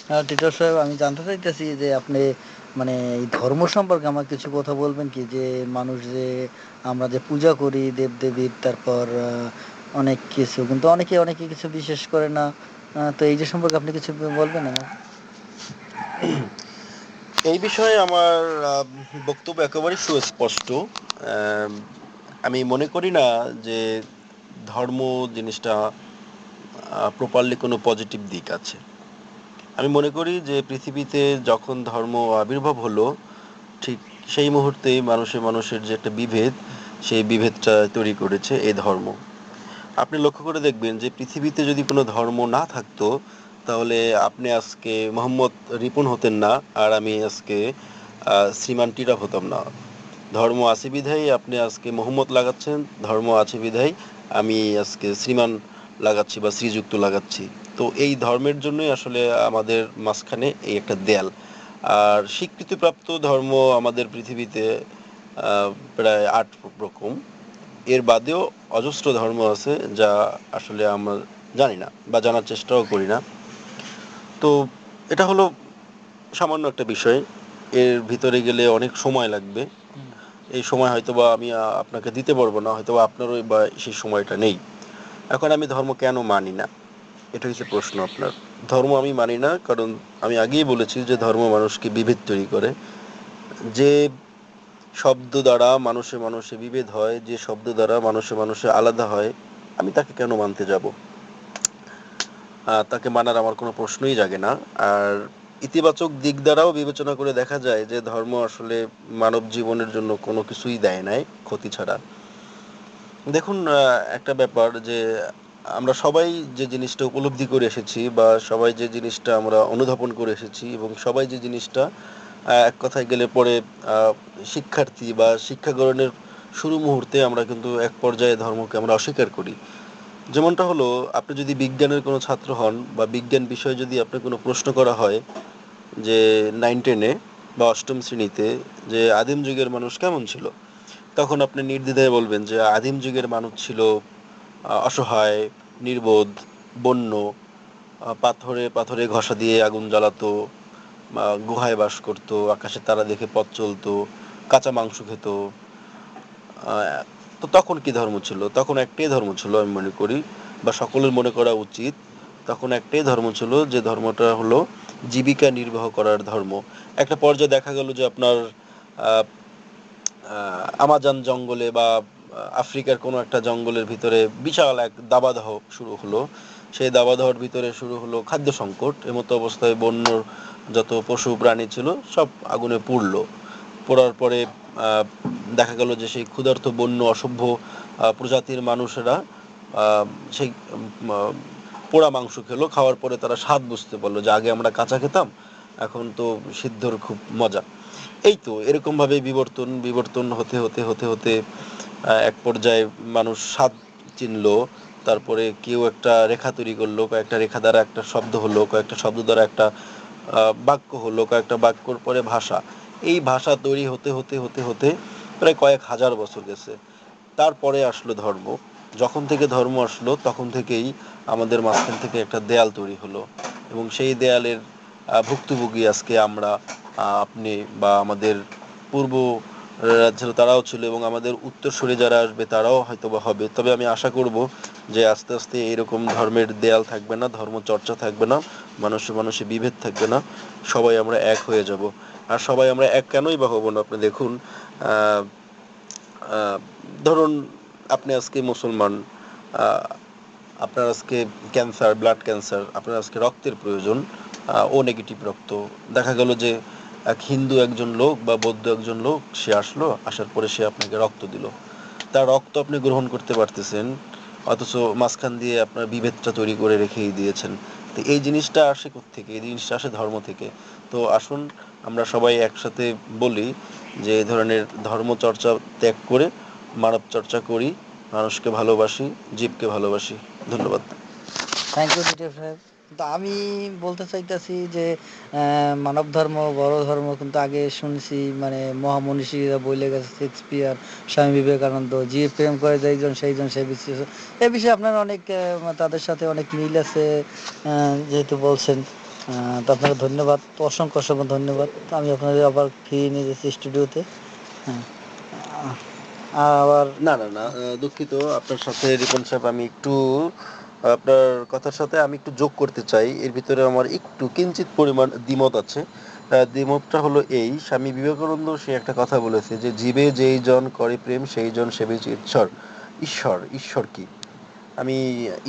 টিটর সাহেব, আমি জানতে চাইতেছি যে আপনি মানে এই ধর্ম সম্পর্কে আমার কিছু কথা বলবেন কি? যে মানুষ যে আমরা যে পূজা করি দেবদেবীর, তারপর অনেক কিছু, কিন্তু অনেকে অনেকে কিছু বিশ্বাস করে না। তো এই যে সম্পর্কে আপনি কিছু বলবেন আমাকে? এই বিষয়ে আমার বক্তব্য একেবারেই সুস্পষ্ট। আম, আমি মনে করি না যে ধর্ম জিনিসটা প্রপারলি কোনো পজিটিভ দিক আছে। আমি মনে করি যে পৃথিবীতে যখন ধর্ম আবির্ভাব হলো, ঠিক সেই মুহূর্তেই মানুষের যে একটা বিভেদ, সেই বিভেদটা তৈরি করেছে এই ধর্ম। আপনি লক্ষ্য করে দেখবেন যে পৃথিবীতে যদি কোনো ধর্ম না থাকতো, তাহলে আপনি আজকে মোহাম্মদ রিপন হতেন না, আর আমি আজকে শ্রীমান টিরা হতাম না। ধর্ম আছে বিধায় আপনি আজকে মোহাম্মদ লাগাচ্ছেন, ধর্ম আছে বিধায় আমি আজকে শ্রীমান লাগাচ্ছি বা শ্রীযুক্ত লাগাচ্ছি। তো এই ধর্মের জন্যই আসলে আমাদের মাঝখানে এই একটা দেয়াল। আর স্বীকৃতিপ্রাপ্ত ধর্ম আমাদের পৃথিবীতে প্রায় 8 রকম। এর বাদেও অজস্র ধর্ম আছে যা আসলে আমরা জানি না বা জানার চেষ্টাও করি না। তো এটা হলো সামান্য একটা বিষয়। এর ভিতরে গেলে অনেক সময় লাগবে। হুম। এই সময় হয়তোবা আমি আপনাকে দিতে পারবো না, হয়তোবা আপনারও বা সেই সময়টা নেই। এখন আমি ধর্ম কেন মানি না, এটা হচ্ছে প্রশ্ন আপনার। ধর্ম আমি মানি না কারণ আমি আগেই বলেছি যে ধর্ম মানুষকে বিভেদ তৈরি করে। যে শব্দ দ্বারা মানুষে মানুষে বিভেদ হয়, যে শব্দ দ্বারা মানুষে মানুষে আলাদা হয়, আমি তাকে কেন মানতে যাব? তাকে মানার আমার কোনো প্রশ্নই জাগে না। আর ইতিবাচক দিক দ্বারাও বিবেচনা করে দেখা যায় যে ধর্ম আসলে মানব জীবনের জন্য কোনো কিছুই দেয় নাই ক্ষতি ছাড়া। দেখুন, একটা ব্যাপার যে আমরা সবাই যে জিনিসটা উপলব্ধি করে এসেছি বা সবাই যে জিনিসটা আমরা অনুধাবন করে এসেছি এবং সবাই যে জিনিসটা এক কথায় গেলে পরে আহ, শিক্ষার্থী বা শিক্ষা গ্রহণের শুরু মুহূর্তে আমরা কিন্তু এক পর্যায়ে ধর্মকে আমরা অস্বীকার করি। যেমনটা হলো, আপনি যদি বিজ্ঞানের কোনো ছাত্র হন বা বিজ্ঞান বিষয়ে যদি আপনার কোনো প্রশ্ন করা হয় যে 9-10-এ বা অষ্টম শ্রেণীতে, যে আদিম যুগের মানুষ কেমন ছিল, তখন আপনি নির্দ্বিধায় বলবেন যে আদিম যুগের মানুষ ছিল অসহায়, নির্বোধ, বন্য, পাথরে পাথরে ঘষা দিয়ে আগুন জ্বালাতো, গুহায় বাস করতো, আকাশে তারা দেখে পথ চলতো, কাঁচা মাংস খেত। আহ, তো তখন কি ধর্ম ছিল? তখন একটাই ধর্ম ছিল, আমি মনে করি, বা সকলের মনে করা উচিত, তখন একটাই ধর্ম ছিল, যে ধর্মটা হলো জীবিকা নির্বাহ করার ধর্ম। একটা পর্যায়ে দেখা গেল যে আপনার আহ, আমাজন জঙ্গলে বা আফ্রিকার কোনো একটা জঙ্গলের ভিতরে বিশাল এক দাবানল শুরু হলো। সেই দাবানলের ভিতরে শুরু হলো খাদ্য সংকট। এমতো অবস্থায় বন্য যত পশু প্রাণী ছিল সব আগুনে পুড়লো। পড়ার পরে আহ, দেখা গেল যে সেই ক্ষুধার্ত বন্য অসভ্য প্রজাতির মানুষেরা সেই পোড়া মাংস খেলো। খাওয়ার পরে তারা স্বাদ বুঝতে পারলো যে আগে আমরা কাঁচা খেতাম, এখন তো সিদ্ধর খুব মজা। এই তো এরকম ভাবে বিবর্তন বিবর্তন হতে হতে হতে হতে এক পর্যায়ে মানুষ স্বাদ চিনলো। তারপরে কেউ একটা রেখা তৈরি করলো, কয়েকটা রেখা দ্বারা একটা শব্দ হলো, কয়েকটা শব্দ দ্বারা একটা বাক্য হলো, কয়েকটা বাক্যর পরে ভাষা। এই ভাষা তৈরি হতে হতে হতে হতে প্রায় কয়েক হাজার বছর গেছে। তারপরে আসলো ধর্ম। যখন থেকে ধর্ম আসলো তখন থেকেই আমাদের মাঝখান থেকে একটা দেয়াল তৈরি হলো, এবং সেই দেয়ালের ভুক্তভোগী আজকে আমরা, আপনি বা আমাদের পূর্ব ছিল, তারাও ছিল, এবং আমাদের উত্তরসূরি যারা আসবে তারাও হয়তো বা হবে। তবে আমি আশা করব যে আস্তে আস্তে এরকম ধর্মের দেয়াল থাকবে না, ধর্ম চর্চা থাকবে না, মানুষে মানুষে বিভেদ থাকবে না, সবাই আমরা এক হয়ে যাব। আর সবাই আমরা এক কেনই বা হব না? আপনি দেখুন, আহ, আহ, ধরুন আপনি আজকে মুসলমান, আহ, আপনার আজকে ক্যান্সার, ব্লাড ক্যান্সার, আপনার আজকে রক্তের প্রয়োজন, ও নেগেটিভ রক্ত। দেখা গেল যে এক হিন্দু একজন লোক বা বৌদ্ধ একজন লোক সে আসলো, আসার পরে সে আপনাকে রক্ত দিল। তার রক্ত আপনি গ্রহণ করতে পারতেছেন, অথচ মাঝখান দিয়ে আপনার বিভেদটা তৈরি করে রেখেই দিয়েছেন। তো এই জিনিসটা আসে কোত্থেকে? এই জিনিসটা আসে ধর্ম থেকে। তো আসুন আমরা সবাই একসাথে বলি যে এই ধরনের ধর্মচর্চা ত্যাগ করে মানব চর্চা করি, মানুষকে ভালোবাসি, জীবকে ভালোবাসি। ধন্যবাদ। থ্যাংক ইউ টিটর সাহেব। কিন্তু আমি বলতে চাইতেছি যে মানব ধর্ম বড় ধর্ম, কিন্তু আগে শুনছি মানে মহামনীষীরা বলে গেছে, শেক্সপিয়ার, স্বামী বিবেকানন্দ, যে প্রেম করে যেইজন সেইজন সে বিশ্বাস। এ বিষয়ে আপনার অনেক তাদের সাথে অনেক মিল আছে যেহেতু বলছেন। তো আপনাকে ধন্যবাদ, অসংখ্য অসংখ্য ধন্যবাদ। আমি আপনাদের আবার ফিরে নিয়ে যাচ্ছি স্টুডিওতে। হ্যাঁ, আবার না না না, দুঃখিত আপনার সাথে রিপন সাহেব, আমি একটু আপনার কথার সাথে আমি একটু যোগ করতে চাই। এর ভিতরে আমার একটু কিঞ্চিত পরিমাণ দ্বিমত আছে। দ্বিমতটা হলো এই, স্বামী বিবেকানন্দ সে একটা কথা বলেছে যে জীবে যেই জন করে প্রেম সেই জন সেবে ঈশ্বর। ঈশ্বর ঈশ্বর কি? আমি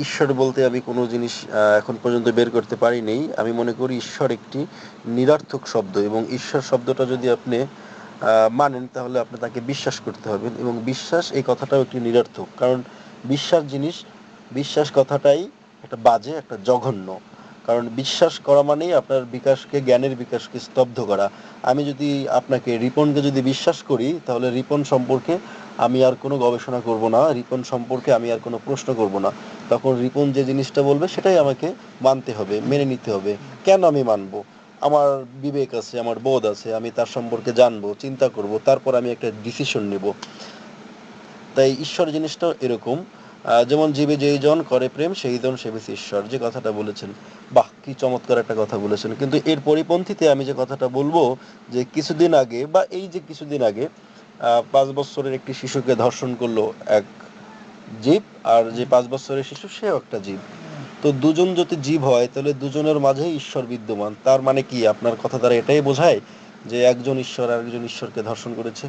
ঈশ্বর বলতে আমি কোনো জিনিস এখন পর্যন্ত বের করতে পারিনি। আমি মনে করি ঈশ্বর একটি নিরর্থক শব্দ, এবং ঈশ্বর শব্দটা যদি আপনি মানেন তাহলে আপনি তাকে বিশ্বাস করতে হবে, এবং বিশ্বাস এই কথাটাও একটি নিরর্থক, কারণ বিশ্বাস জিনিস, বিশ্বাস কথাটাই একটা বাজে, একটা জঘন্য। কারণ বিশ্বাস করা মানেই আপনার বিকাশকে, জ্ঞানের বিকাশকে স্তব্ধ করা। আমি যদি আপনাকে রিপনকে যদি বিশ্বাস করি তাহলে রিপন সম্পর্কে আমি আর কোনো গবেষণা করব না, রিপন সম্পর্কে আমি আর কোনো প্রশ্ন করব না। তখন রিপন যে জিনিসটা বলবে সেটাই আমাকে মানতে হবে, মেনে নিতে হবে। কেন আমি মানবো? আমার বিবেক আছে, আমার বোধ আছে, আমি তার সম্পর্কে জানবো, চিন্তা করব, তারপর আমি একটা ডিসিশন নেব। তাই ঈশ্বর জিনিসটাও এরকম। যেমন জীবে যেই জন করে প্রেম সেই জন সেবিছে ঈশ্বর, যে কথাটা বলেছেন, বাহ কি চমৎকার একটা কথা বলেছেন। কিন্তু এর পরিপন্থীতে আমি যে কথাটা বলবো, যে কিছুদিন আগে, বা এই যে কিছুদিন আগে 5 বছরের একটি শিশুকে ধর্ষণ করলো এক জীব, আর যে 5 বছরের শিশু সেও একটা জীব। তো দুজন যদি জীব হয় তাহলে দুজনের মাঝেই ঈশ্বর বিদ্যমান। তার মানে কি আপনার কথা দ্বারা এটাই বোঝায় যে একজন ঈশ্বর আর একজন ঈশ্বরকে ধর্ষণ করেছে?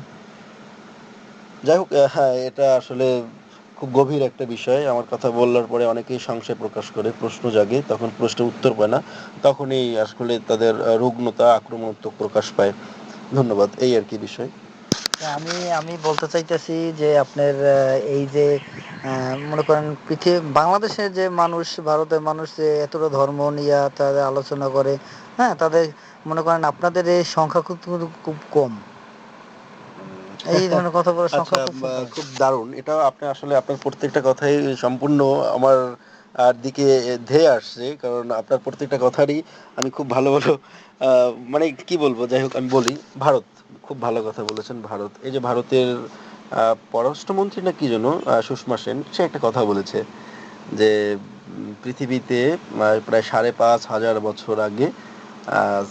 যাই হোক, হ্যাঁ, এটা আসলে খুব গভীর একটা বিষয়। আমার কথা বলার পরে অনেকেই সংশয় প্রকাশ করে, প্রশ্ন জাগে, তখন প্রশ্নের উত্তর পায় না, তখনই আসলে তাদের রুগ্নতা, আক্রমণাত্মক প্রকাশ পায়। ধন্যবাদ, এই আর কি বিষয়। আমি আমি বলতে চাইতেছি যে আপনার এই যে মনে করেন পৃথিবী বাংলাদেশের যে মানুষ, ভারতের মানুষ যে এতটা ধর্ম নিয়ে তাদের আলোচনা করে, হ্যাঁ, তাদের মনে করেন আপনাদের এই সংখ্যা খুব কম, এই ধরনের কথা বলার আচ্ছা, সংখ্যা খুব কম। খুব দারুণ। এটা আপনি আসলে আপনার প্রত্যেকটা কথাই সম্পূর্ণ আমার দিকে ধেয়ে আসছে, কারণ আপনার প্রত্যেকটা কথারই আমি খুব ভালো ভালো মানে কি বলবো, যাই হোক আমি বলি। ভারত, খুব ভালো কথা বলেছেন। ভারত, এই যে ভারতের পররাষ্ট্রমন্ত্রী না কি যেন, সুষমা সেন, সে একটা কথা বলেছে যে পৃথিবীতে প্রায় 5,500 বছর আগে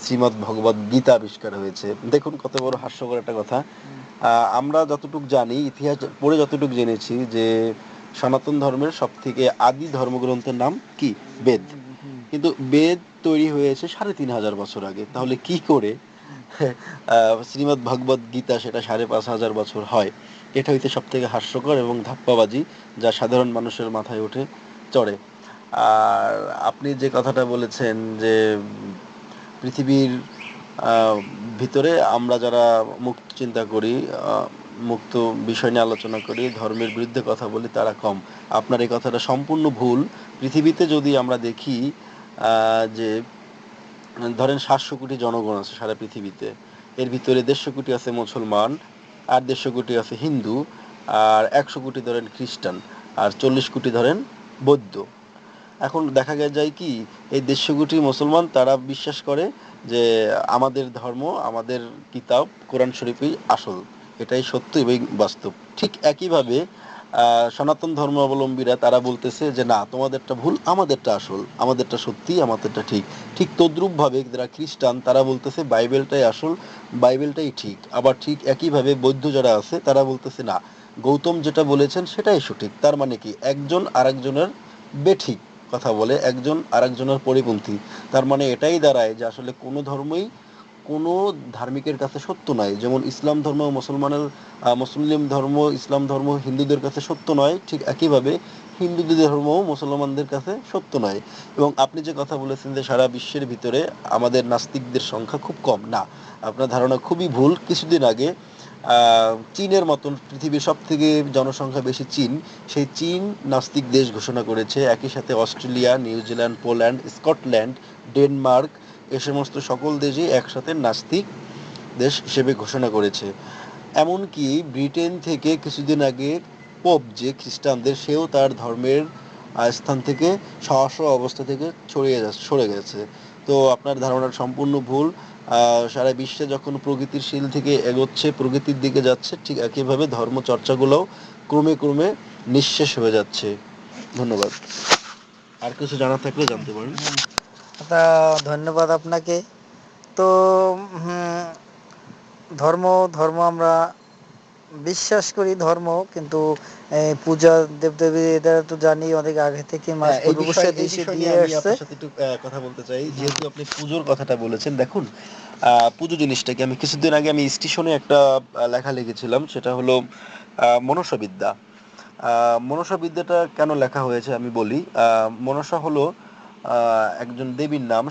শ্রীমদ্ ভগবদ গীতা আবিষ্কার হয়েছে। দেখুন কত বড় হাস্যকর একটা কথা। আমরা যতটুক জানি, ইতিহাস পড়ে যতটুক জেনেছি, যে সনাতন ধর্মের সব থেকে আদি ধর্মগ্রন্থের নাম কি? বেদ। কিন্তু বেদ তৈরি হয়েছে 3,500 বছর আগে। তাহলে কি করে শ্রীমদ্ ভগবদ গীতা সেটা 5,500 বছর হয়? এটা হইতে সব থেকে হাস্যকর এবং ধাপ্পাবাজি, যা সাধারণ মানুষের মাথায় ওঠে, চড়ে। আর আপনি যে কথাটা বলেছেন যে পৃথিবীর আহ, ভিতরে আমরা যারা মুক্ত চিন্তা করি, মুক্ত বিষয় নিয়ে আলোচনা করি, ধর্মের বিরুদ্ধে কথা বলি, তারা কম। আপনার এই কথাটা সম্পূর্ণ ভুল। পৃথিবীতে যদি আমরা দেখি, যে ধরেন 700 কোটি জনগণ আছে সারা পৃথিবীতে, এর ভিতরে 150 কোটি আছে মুসলমান, আর 150 কোটি আছে হিন্দু, আর 100 কোটি ধরেন খ্রিস্টান, আর 40 কোটি ধরেন বৌদ্ধ। এখন দেখা যায় কি, এই 150 কোটি মুসলমান তারা বিশ্বাস করে যে আমাদের ধর্ম, আমাদের কিতাব কোরআন শরীফই আসল। এটাই সত্য এবং বাস্তব। ঠিক একইভাবে সনাতন ধর্মাবলম্বীরা তারা বলতেছে যে না, তোমাদেরটা ভুল, আমাদেরটা আসল, আমাদেরটা সত্যি, আমাদেরটা ঠিক। ঠিক তদ্রূপভাবে যারা খ্রিস্টান তারা বলতেছে বাইবেলটাই আসল, বাইবেলটাই ঠিক। আবার ঠিক একইভাবে বৌদ্ধ যারা আছে তারা বলতেছে না, গৌতম যেটা বলেছেন সেটাই সঠিক। তার মানে কি, একজন আরেকজনের বেঠিক কথা বলে, একজন আরেকজনের পরিপন্থী। তার মানে এটাই দাঁড়ায় যে আসলে কোনো ধর্মই কোনো ধার্মিকের কাছে সত্য নয়। যেমন ইসলাম ধর্ম মুসলমানের, মুসলিম ধর্ম, ইসলাম ধর্ম হিন্দুদের কাছে সত্য নয়, ঠিক একইভাবে হিন্দুদের ধর্মও মুসলমানদের কাছে সত্য নয়। এবং আপনি যে কথা বলেছেন যে সারা বিশ্বের ভিতরে আমাদের নাস্তিকদের সংখ্যা খুব কম, না, আপনার ধারণা খুবই ভুল। কিছুদিন আগে চীনের মতন পৃথিবীর সব থেকে জনসংখ্যা বেশি চীন, সেই চীন নাস্তিক দেশ ঘোষণা করেছে। একই সাথে Australia, New Zealand, Poland, Scotland, Denmark, এ সমস্ত সকল দেশই একসাথে নাস্তিক দেশ হিসেবে ঘোষণা করেছে। এমনকি ব্রিটেন থেকে কিছুদিন আগে পোপ, যে খ্রিস্টানদের, সেও তার ধর্মের স্থান থেকে, সহস্র অবস্থা থেকে সরে গেছে। তো আপনার ধারণা সম্পূর্ণ ভুল। সারা বিশ্বে যখন প্রগতিশীল থেকে এগোচ্ছে, প্রগতির দিকে যাচ্ছে, ঠিক একইভাবে ধর্ম চর্চাগুলোও ক্রমে ক্রমে নিঃশেষ হয়ে যাচ্ছে। ধন্যবাদ। আর কিছু জানা থাকলে জানতে পারেন। তা ধন্যবাদ আপনাকে। তো হুম, ধর্ম ধর্ম আমরা বিশ্বাস করি ধর্ম, কিন্তু পূজা দেবদেবী এটা তো জানি অনেক আগে থেকে মাস এই বিষয় পূর্বপুরুষরা এই দেশে বিষয় নিয়ে দিয়ে আমি আসছে। আপনার সাথে একটু কথা বলতে চাই, হুম, যেহেতু আপনি পুজোর কথাটা বলেছেন। দেখুন, পুজো জিনিসটাকে আমি কিছুদিন আগে আমি স্টেশনে একটা লেখা লিখেছিলাম, সেটা হলো মনসাবিদ্যা। মনসাবিদ্যাটা কেন লেখা হয়েছে আমি বলি। মনসা হলো একজন দেবীর নাম।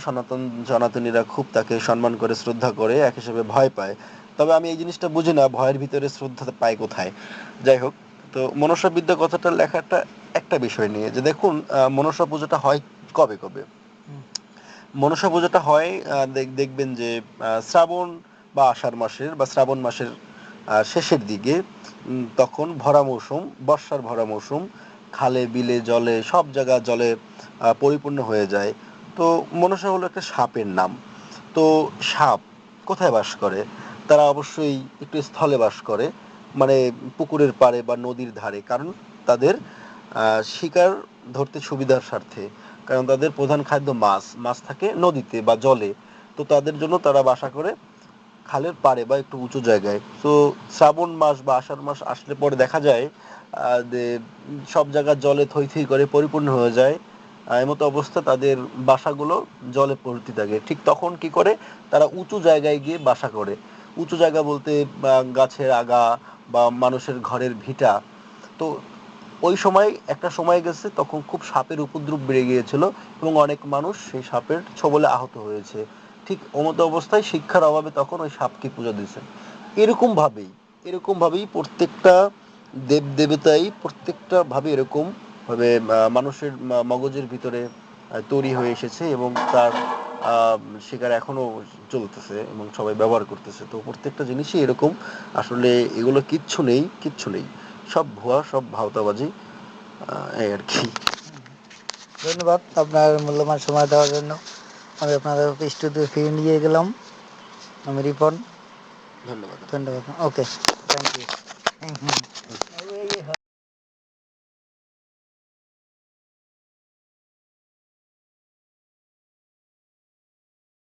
সনাতনীরা খুব তাকে সম্মান করে, শ্রদ্ধা করে, এক হিসেবে ভয় পায়। তবে আমি এই জিনিসটা বুঝি না, ভয়ের ভিতরে শ্রদ্ধা পায় কোথায়। যাই হোক, তো মনসা বিদ্যা কথাটা লেখাটা একটা বিষয় নিয়ে, যে দেখুন মনসা পুজোটা হয় কবে কবে। হুম, মনসা পুজোটা হয় দেখবেন যে শ্রাবণ বা আষাঢ় মাসের বা শ্রাবণ মাসের শেষের দিকে। তখন ভরা মৌসুম, বর্ষার ভরা মৌসুম, খালে বিলে জলে সব জায়গা জলে পরিপূর্ণ হয়ে যায়। তো মনসা হলো একটা সাপের নাম। তো সাপ কোথায় বাস করে? তারা অবশ্যই একটু স্থলে বাস করে, মানে পুকুরের পাড়ে বা নদীর ধারে। কারণ তাদের শিকার ধরতে সুবিধার স্বার্থে, কারণ তাদের প্রধান খাদ্য মাছ। মাছ থাকে নদীতে বা জলে। তো তাদের জন্য তারা বাসা করে খালের পাড়ে বা একটু উঁচু জায়গায়। তো শ্রাবণ মাস বা আষাঢ় মাস আসলে পরে দেখা যায় যে সব জায়গা জলে থই থই করে পরিপূর্ণ হয়ে যায়। এমতো অবস্থা, তাদের বাসাগুলো জলে ভর্তি থাকে। ঠিক তখন কি করে, তারা উঁচু জায়গায় গিয়ে বাসা করে। উঁচু জায়গা বলতে গাছের আগা বা মানুষের ঘরের ভিটা। তো ওই সময় একটা সময় গেছে, তখন খুব সাপের উপদ্রব বেড়ে গিয়েছিল এবং অনেক মানুষ সেই সাপের ছোবলে আহত হয়েছে। ঠিক অমতো অবস্থায় শিক্ষার অভাবে তখন ওই সাপকে পুজো দিয়েছে। এরকম ভাবেই প্রত্যেকটা দেব দেবতাই প্রত্যেকটা ভাবে এরকম ভাবে মানুষের মগজের ভিতরে তৈরি হয়ে এসেছে, এবং তার আহ, শিকার এখনো চলতেছে এবং সবাই ব্যবহার করতেছে। তো প্রত্যেকটা জিনিসই এরকম। আসলে এগুলো কিচ্ছু নেই, কিচ্ছু নেই, সব ভুয়া, সব ভাওতাবাজি। এই আর কি। ধন্যবাদ আপনার মূল্যবান সময় দেওয়ার জন্য। আমি আপনাদের স্টুডিও ফিরে নিয়ে গেলাম। আমি রিপন। ধন্যবাদ। ধন্যবাদ। ওকে, থ্যাংক ইউ।